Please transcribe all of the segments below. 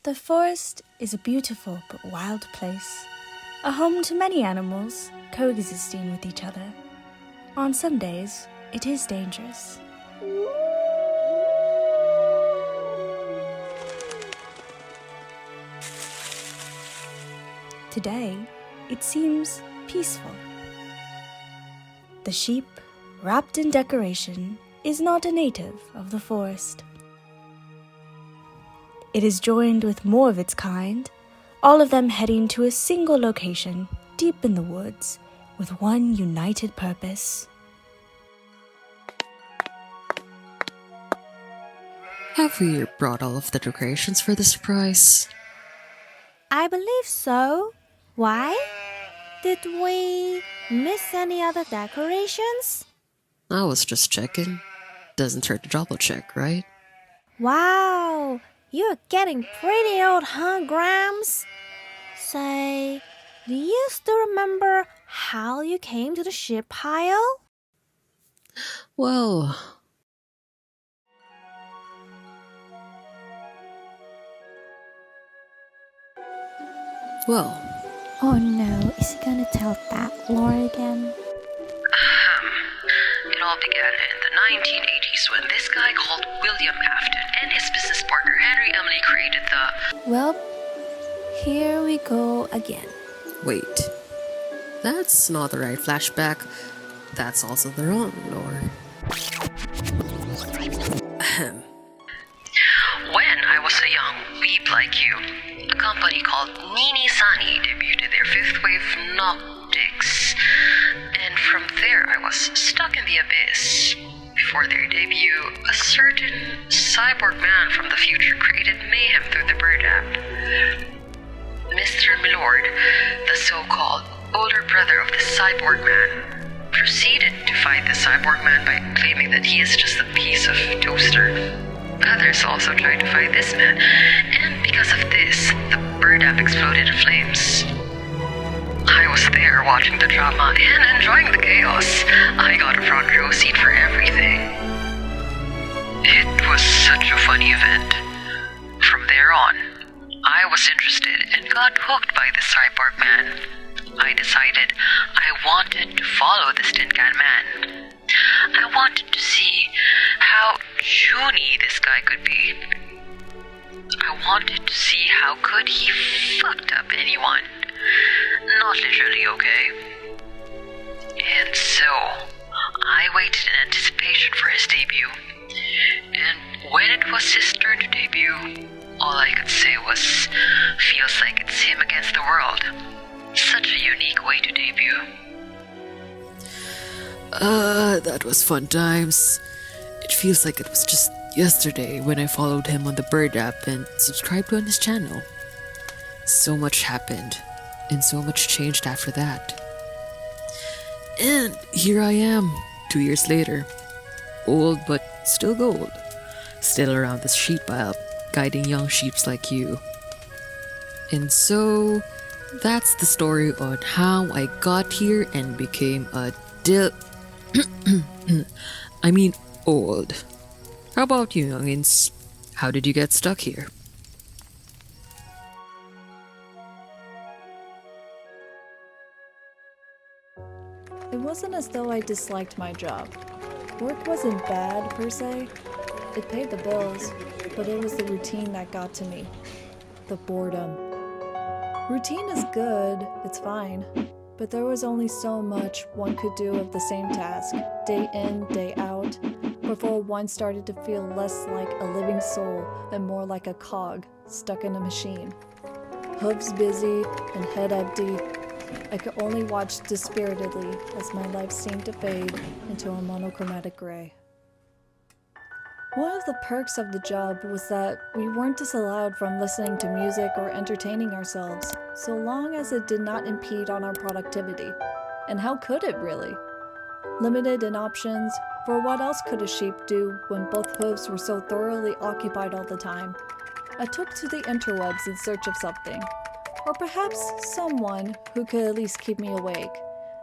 The forest is a beautiful but wild place, a home to many animals coexisting with each other. On some days, it is dangerous. Today, it seems peaceful. The sheep, wrapped in decoration, is not a native of the forest. It is joined with more of its kind, all of them heading to a single location deep in the woods with one united purpose. Have we brought all of the decorations for the surprise? I believe so. Why? Did we miss any other decorations? I was just checking. Doesn't hurt to double check, right? Wow, you're getting pretty old, huh, Grams? Say, do you still remember how you came to the ship pile? Well... Oh no, is he gonna tell that lore again? It all began in the 1980s when this guy called William Afton and his business partner Henry Emily created the... Well, here we go again. Wait. That's not the right flashback. That's also the wrong lore. Ahem. When I was a young weeb like you, a company called Nini Sani debuted their fifth wave Noctics, and from there I was stuck in the abyss. Before their debut, a certain cyborg man from the future created mayhem through the Bird app. Mr. Milord, the so-called older brother of the cyborg man, proceeded to fight the cyborg man by claiming that he is just a piece of toaster. Others also tried to fight this man, and because of this, the Bird app exploded in flames. I was there watching the drama and enjoying the chaos. I got a front row seat for everything. It was such a funny event. From there on, I was interested and got hooked by the cyborg man. I decided I wanted to follow this tin can man. I wanted to see how Junie this guy could be. I wanted to see how good he fucked up anyone. Not literally, okay? And so, I waited in anticipation for his debut. And when it was his turn to debut, all I could say was, feels like it's him against the world. Such a unique way to debut. That was fun times. It feels like it was just yesterday when I followed him on the Bird app and subscribed on his channel. So much happened, and so much changed after that. And here I am, 2 years later. Old but still gold. Still around this sheep pile, guiding young sheeps like you. And so, that's the story on how I got here and became a old. How about you, youngins? How did you get stuck here? It wasn't as though I disliked my job. Work wasn't bad, per se. It paid the bills, but it was the routine that got to me. The boredom. Routine is good, it's fine, but there was only so much one could do of the same task, day in, day out, before one started to feel less like a living soul and more like a cog stuck in a machine. Hooves busy and head empty, I could only watch dispiritedly as my life seemed to fade into a monochromatic gray. One of the perks of the job was that we weren't disallowed from listening to music or entertaining ourselves, so long as it did not impede on our productivity. And how could it really? Limited in options, for what else could a sheep do when both hooves were so thoroughly occupied all the time? I took to the interwebs in search of something, or perhaps someone who could at least keep me awake,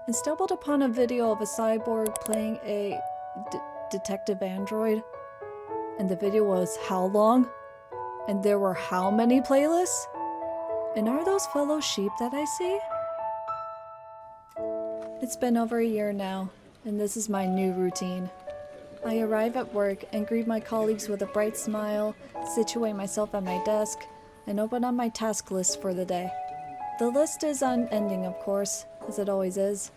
and stumbled upon a video of a cyborg playing a detective android. And the video was how long? And there were how many playlists? And are those fellow sheep that I see? It's been over a year now, and this is my new routine. I arrive at work and greet my colleagues with a bright smile, situate myself at my desk, and open up my task list for the day. The list is unending, of course, as it always is,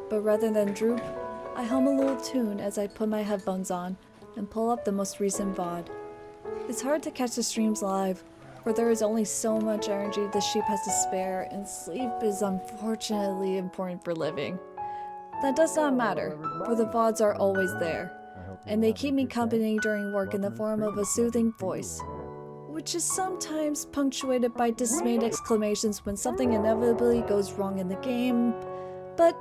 but rather than droop, I hum a little tune as I put my headphones on and pull up the most recent VOD. It's hard to catch the streams live, for there is only so much energy the sheep has to spare, and sleep is unfortunately important for living. That does not matter, for the VODs are always there, and they keep me company during work in the form of a soothing voice, which is sometimes punctuated by dismayed exclamations when something inevitably goes wrong in the game, but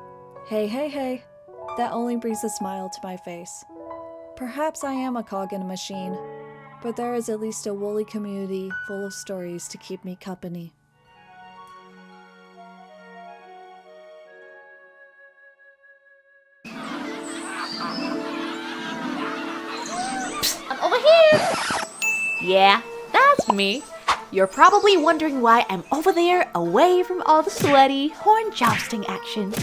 hey, that only brings a smile to my face. Perhaps I am a cog in a machine, but there is at least a woolly community full of stories to keep me company. I'm over here! Yeah, that's me. You're probably wondering why I'm over there, away from all the sweaty, horn jousting action.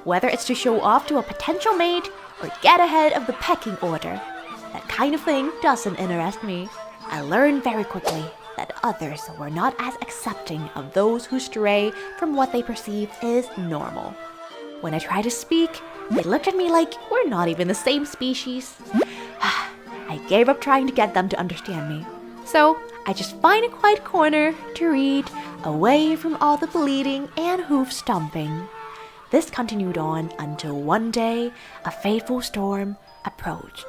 Whether it's to show off to a potential mate, or get ahead of the pecking order. That kind of thing doesn't interest me. I learned very quickly that others were not as accepting of those who stray from what they perceive is normal. When I try to speak, they look at me like we're not even the same species. I gave up trying to get them to understand me. So I just find a quiet corner to read, away from all the bleeding and hoof stomping. This continued on until one day a fateful storm approached.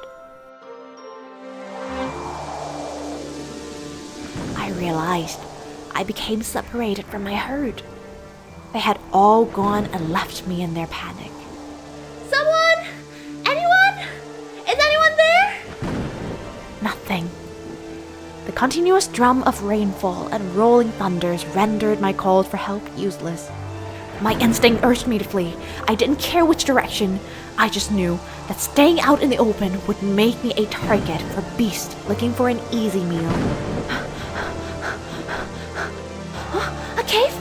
I realized I became separated from my herd. They had all gone and left me in their panic. Someone? Anyone? Is anyone there? Nothing. The continuous drum of rainfall and rolling thunders rendered my calls for help useless. My instinct urged me to flee. I didn't care which direction. I just knew that staying out in the open would make me a target for beasts looking for an easy meal. A cave?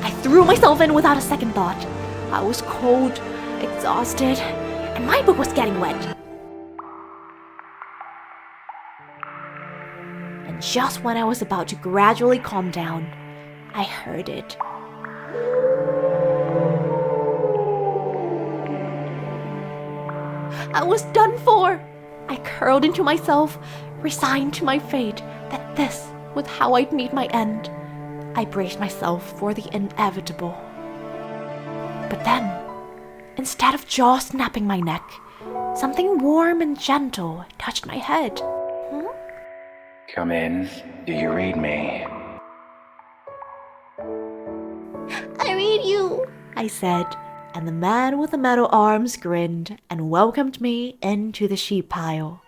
I threw myself in without a second thought. I was cold, exhausted, and my book was getting wet. And just when I was about to gradually calm down, I heard it. I was done for. I curled into myself, resigned to my fate that this was how I'd meet my end. I braced myself for the inevitable. But then, instead of jaw snapping my neck, something warm and gentle touched my head. Come in. Do you read me? I read you, I said, and the man with the metal arms grinned and welcomed me into the sheep pile.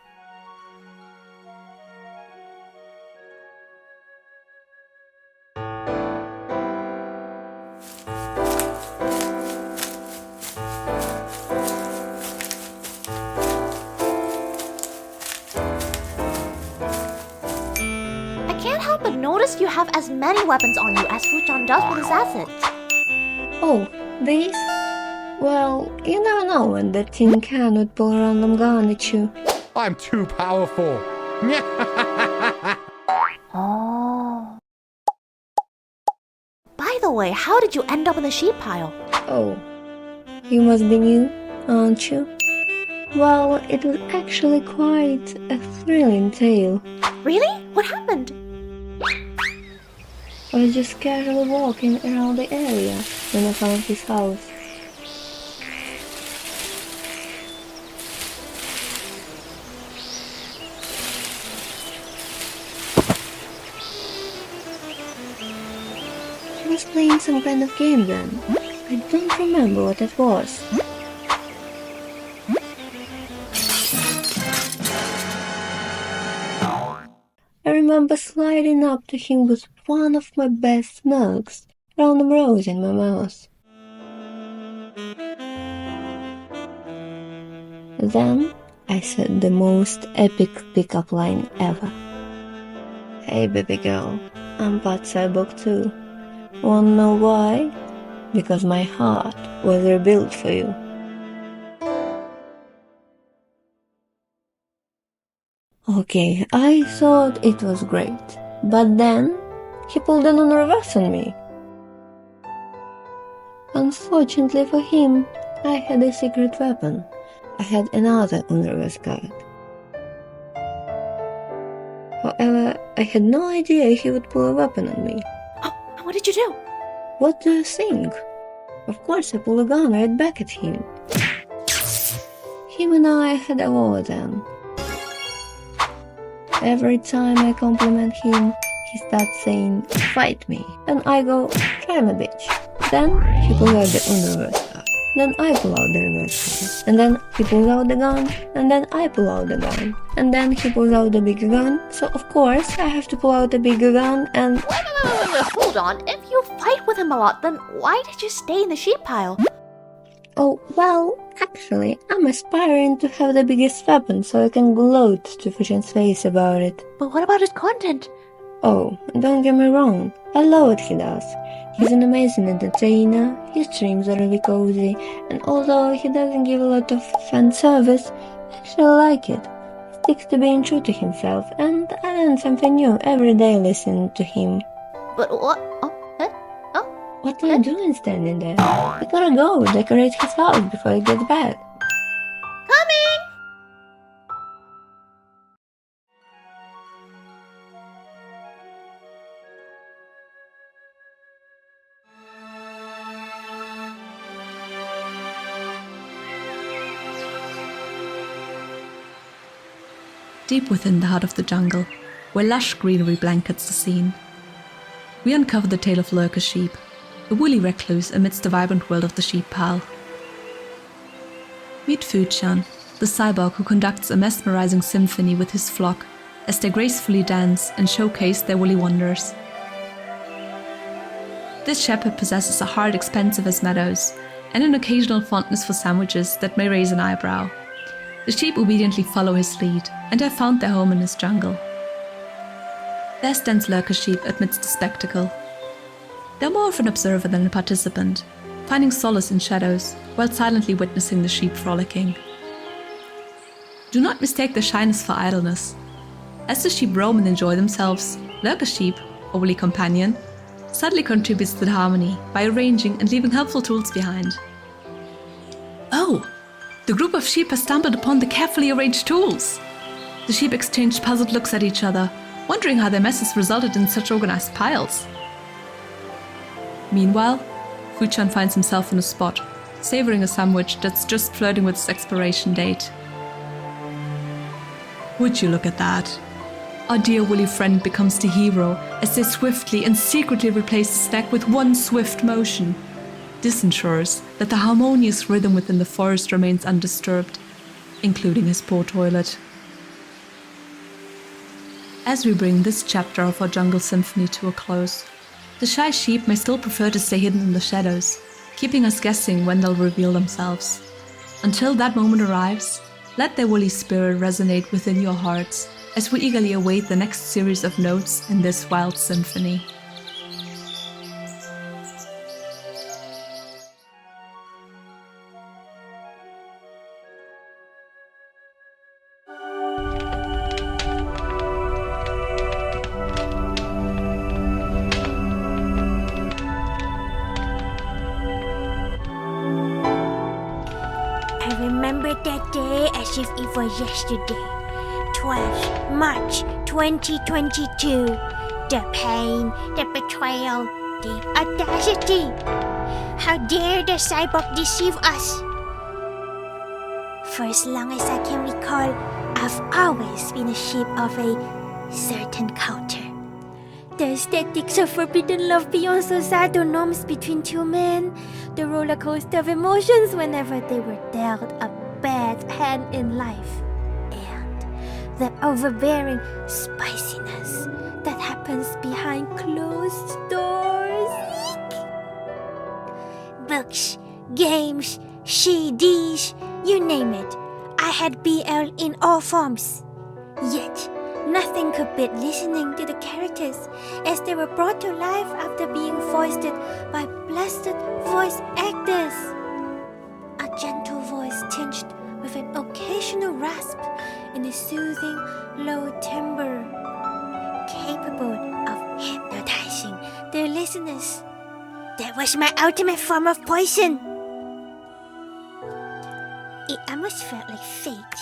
I can't help but notice you have as many weapons on you as Fuchan does with his assets. Oh, these? Well, you never know when that tin can would pull a random gun at you. I'm too powerful. Oh. By the way, how did you end up in the sheep pile? Oh, you must be new, aren't you? Well, it was actually quite a thrilling tale. Really? What happened? I was just casually walking around the area when I found his house. He was playing some kind of game then. I don't remember what it was. I remember sliding up to him with one of my best smokes, random rose in my mouth. Then I said the most epic pickup line ever. Hey baby girl, I'm part cyborg too. Wanna know why? Because my heart was rebuilt for you. Okay, I thought it was great, but then he pulled an reverse on me. Unfortunately for him, I had a secret weapon. I had another reverse card. However, I had no idea he would pull a weapon on me. Oh, what did you do? What do you think? Of course I pulled a gun right back at him. Him and I had a war then. Every time I compliment him, he starts saying, fight me. And I go, try me bitch. Then he pulls out the reverse card. Then I pull out the reverse card. And then he pulls out the gun. And then I pull out the gun. And then he pulls out the bigger gun. So of course I have to pull out the bigger gun and... Wait, hold on. If you fight with him a lot, then why did you stay in the sheep pile? Oh, well, actually, I'm aspiring to have the biggest weapon so I can gloat to Fusion's face about it. But what about his content? Oh, don't get me wrong, I love what he does. He's an amazing entertainer, his streams are really cozy, and although he doesn't give a lot of fan service, I actually like it. He sticks to being true to himself, and I learn something new every day listening to him. But what? What are you doing standing there? We gotta go decorate his house before he gets back. Coming! Deep within the heart of the jungle, where lush greenery blankets the scene, we uncover the tale of Lurker Sheep, a woolly recluse amidst the vibrant world of the sheep pile. Meet Fuchan, the cyborg who conducts a mesmerizing symphony with his flock as they gracefully dance and showcase their woolly wonders. This shepherd possesses a heart expansive as meadows and an occasional fondness for sandwiches that may raise an eyebrow. The sheep obediently follow his lead and have found their home in his jungle. There stands Lurker Sheep amidst the spectacle. They're more of an observer than a participant, finding solace in shadows while silently witnessing the sheep frolicking. Do not mistake their shyness for idleness. As the sheep roam and enjoy themselves, Lurker Sheep, or woolly companion, subtly contributes to the harmony by arranging and leaving helpful tools behind. Oh! The group of sheep has stumbled upon the carefully arranged tools! The sheep exchange puzzled looks at each other, wondering how their messes resulted in such organized piles. Meanwhile, Fuchan finds himself in a spot, savoring a sandwich that's just flirting with its expiration date. Would you look at that? Our dear woolly friend becomes the hero as they swiftly and secretly replace the snack with one swift motion. This ensures that the harmonious rhythm within the forest remains undisturbed, including his poor toilet. As we bring this chapter of our jungle symphony to a close, the shy sheep may still prefer to stay hidden in the shadows, keeping us guessing when they'll reveal themselves. Until that moment arrives, let their woolly spirit resonate within your hearts as we eagerly await the next series of notes in this wild symphony. I remember that day as if it was yesterday. 12 March 2022. The pain, the betrayal, the audacity. How dare the cyborg deceive us? For as long as I can recall, I've always been a sheep of a certain culture. The aesthetics of forbidden love beyond societal norms between two men. The roller coaster of emotions whenever they were dealt a bad hand in life. And the overbearing spiciness that happens behind closed doors. Books, games, CDs, you name it. I had BL in all forms. Yet, Nothing could beat listening to the characters as they were brought to life after being voiced by blessed voice actors. A gentle voice tinged with an occasional rasp in a soothing, low timbre, capable of hypnotizing their listeners. That was my ultimate form of poison. It almost felt like fate,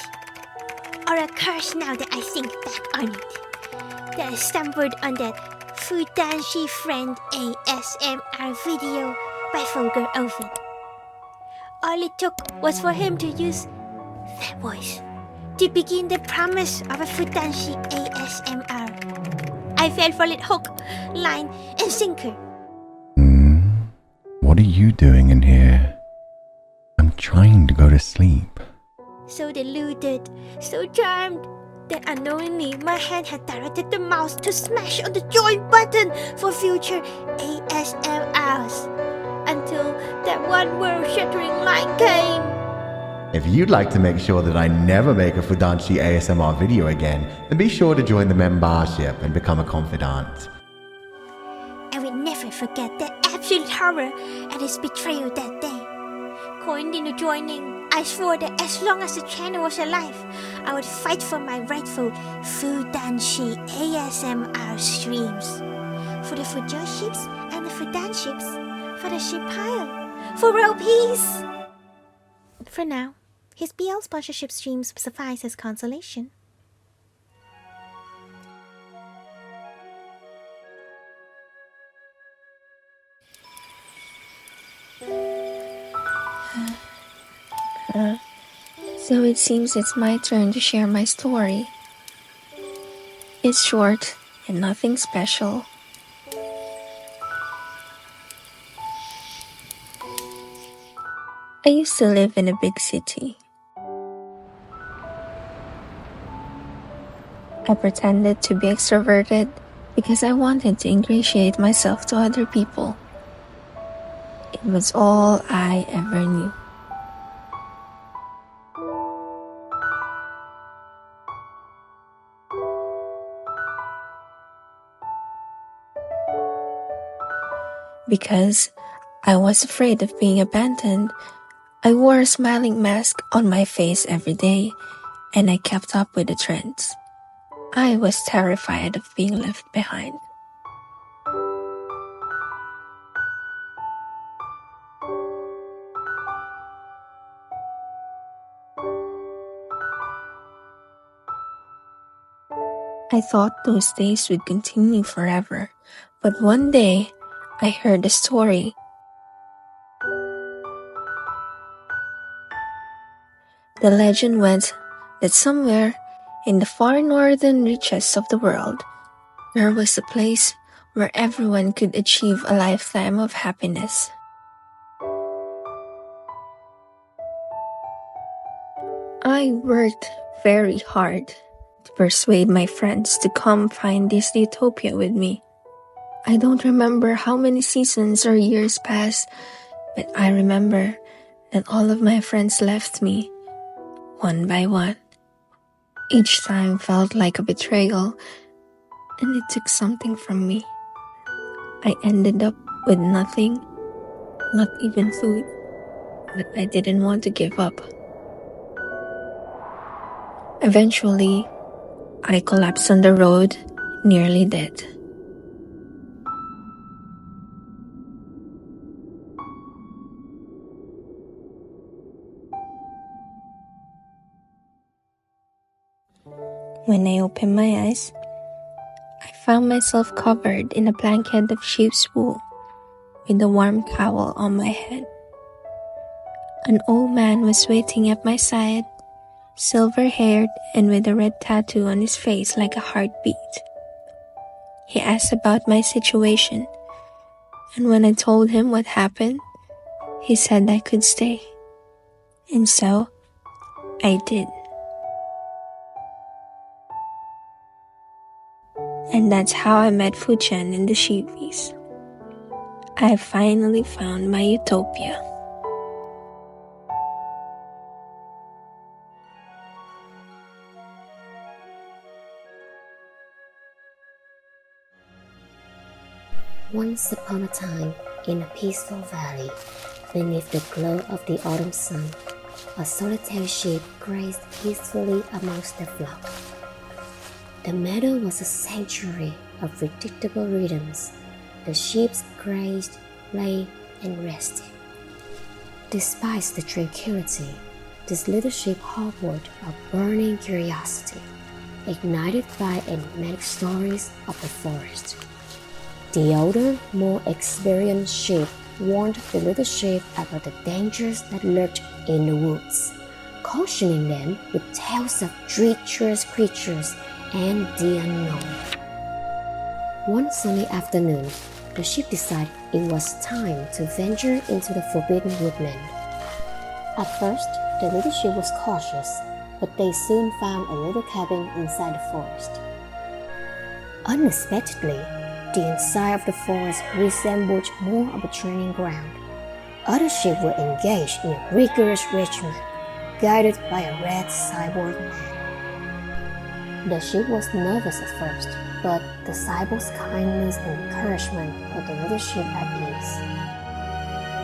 or a curse now that I think back on it. That I stumbled on that Fudanshi Friend ASMR video by Fulgur Ovid. All it took was for him to use that voice to begin the promise of a Fudanshi ASMR. I fell for it hook, line, and sinker. What are you doing in here? I'm trying to go to sleep. So deluded, so charmed, that unknowingly my hand had directed the mouse to smash on the join button for future ASMRs. Until that one world-shattering line came. If you'd like to make sure that I never make a Fudanshi ASMR video again, then be sure to join the membership and become a confidant. I will never forget that absolute horror at his betrayal that day. Coined into joining, I swore that as long as the channel was alive, I would fight for my rightful Fudanshi ASMR streams. For the Fujoships and the Fudanships, for the ship pile, for world peace. For now, his BL sponsorship streams suffice as consolation. So it seems it's my turn to share my story. It's short and nothing special. I used to live in a big city. I pretended to be extroverted because I wanted to ingratiate myself to other people. It was all I ever knew. Because I was afraid of being abandoned, I wore a smiling mask on my face every day, and I kept up with the trends. I was terrified of being left behind. I thought those days would continue forever, but one day I heard a story. The legend went that somewhere in the far northern reaches of the world, there was a place where everyone could achieve a lifetime of happiness. I worked very hard to persuade my friends to come find this utopia with me. I don't remember how many seasons or years passed, but I remember that all of my friends left me, one by one. Each time felt like a betrayal, and it took something from me. I ended up with nothing, not even food, but I didn't want to give up. Eventually, I collapsed on the road, nearly dead. When I opened my eyes, I found myself covered in a blanket of sheep's wool, with a warm cowl on my head. An old man was waiting at my side, silver-haired and with a red tattoo on his face like a heartbeat. He asked about my situation, and when I told him what happened, he said I could stay. And so, I did. And that's how I met Fuchan and the Sheepies. I finally found my utopia. Once upon a time, in a peaceful valley, beneath the glow of the autumn sun, a solitary sheep grazed peacefully amongst the flock. The meadow was a sanctuary of predictable rhythms. The sheep grazed, lay, and rested. Despite the tranquility, this little sheep harbored a burning curiosity, ignited by enigmatic stories of the forest. The older, more experienced sheep warned the little sheep about the dangers that lurked in the woods, cautioning them with tales of treacherous creatures and the unknown. One sunny afternoon, the sheep decided it was time to venture into the forbidden woodland. At first, the little sheep was cautious, but they soon found a little cabin inside the forest. Unexpectedly, the inside of the forest resembled more of a training ground. Other sheep were engaged in a rigorous regimen, guided by a red cyborg man. The sheep was nervous at first, but the cyborg's kindness and encouragement put the little sheep at ease.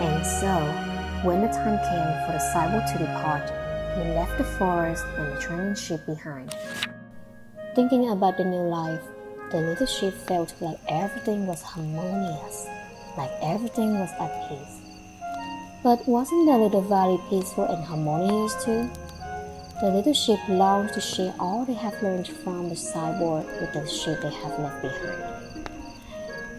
And so, when the time came for the cyborg to depart, he left the forest and the training sheep behind. Thinking about the new life, the little sheep felt like everything was harmonious, like everything was at peace. But wasn't the little valley peaceful and harmonious too? The little sheep longed to share all they have learned from the cyborg with the sheep they have left behind.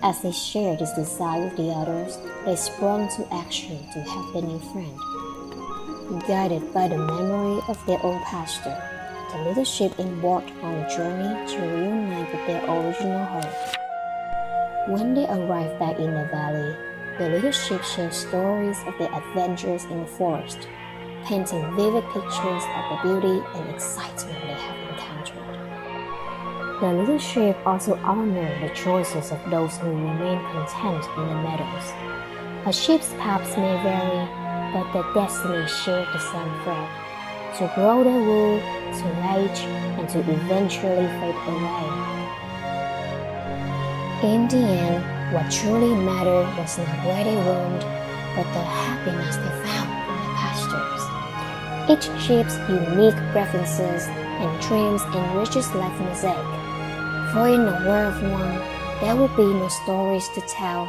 As they shared this desire with the others, they sprung to action to help their new friend. Guided by the memory of their own pastor, the little sheep embarked on a journey to reunite with their original home. When they arrived back in the valley, the little sheep shared stories of their adventures in the forest, painting vivid pictures of the beauty and excitement they have encountered. The little sheep also honored the choices of those who remain content in the meadows. A sheep's paths may vary, but their destiny shared the same thread: to grow their wool, to age, and to eventually fade away. In the end, what truly mattered was not where they roamed, but the happiness they found in their pastures. Each sheep's unique preferences and dreams enriches life mosaic. For in the world of one, there will be no stories to tell.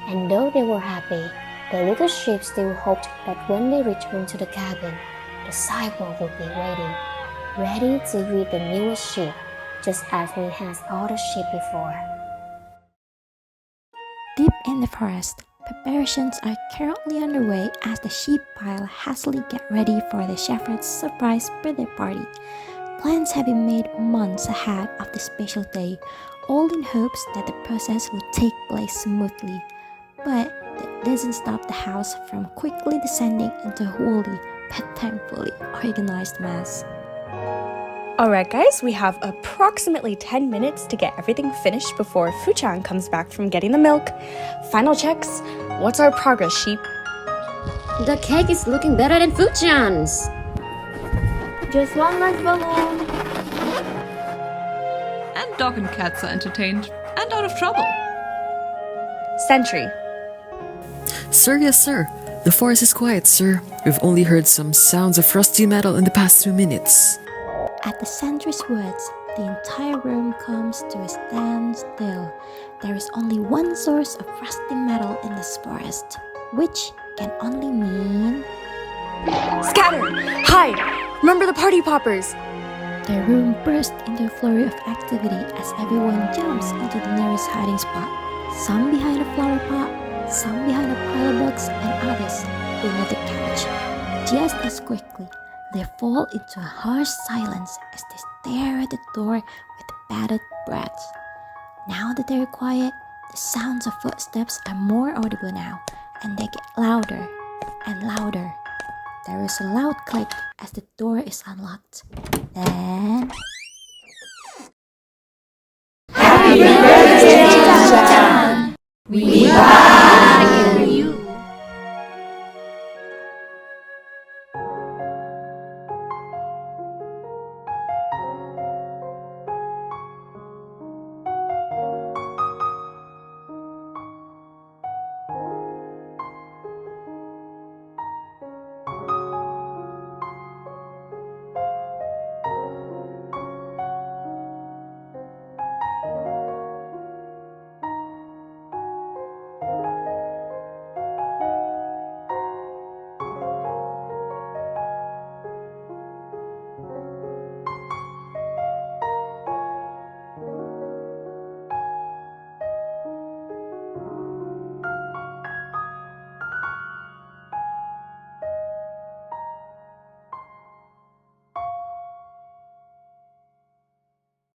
And though they were happy, the little sheep still hoped that when they returned to the cabin, the cyborg would be waiting, ready to greet the newest sheep, just as he has all the sheep before. Deep in the forest, preparations are currently underway as the sheep pile hastily get ready for the shepherd's surprise birthday party. Plans have been made months ahead of the special day, all in hopes that the process will take place smoothly. But that doesn't stop the house from quickly descending into a holy but thankfully organized mess. Alright guys, we have approximately 10 minutes to get everything finished before Fuchan comes back from getting the milk. Final checks. What's our progress, sheep? The cake is looking better than Fuchan's. Just one last balloon. And dog and cats are entertained and out of trouble. Sentry. Sir, yes, sir. The forest is quiet, sir. We've only heard some sounds of rusty metal in the past 2 minutes. At the sentry's words, the entire room comes to a standstill. There is only one source of rusty metal in this forest, which can only mean... Scatter! Hide! Remember the party poppers! The room burst into a flurry of activity as everyone jumps into the nearest hiding spot. Some behind a flower pot, some behind a pile of books, and others beneath the couch. Just as quickly, they fall into a harsh silence as they stare at the door with bated breath. Now that they're quiet, the sounds of footsteps are more audible now, and they get louder and louder. There is a loud click as the door is unlocked. Then...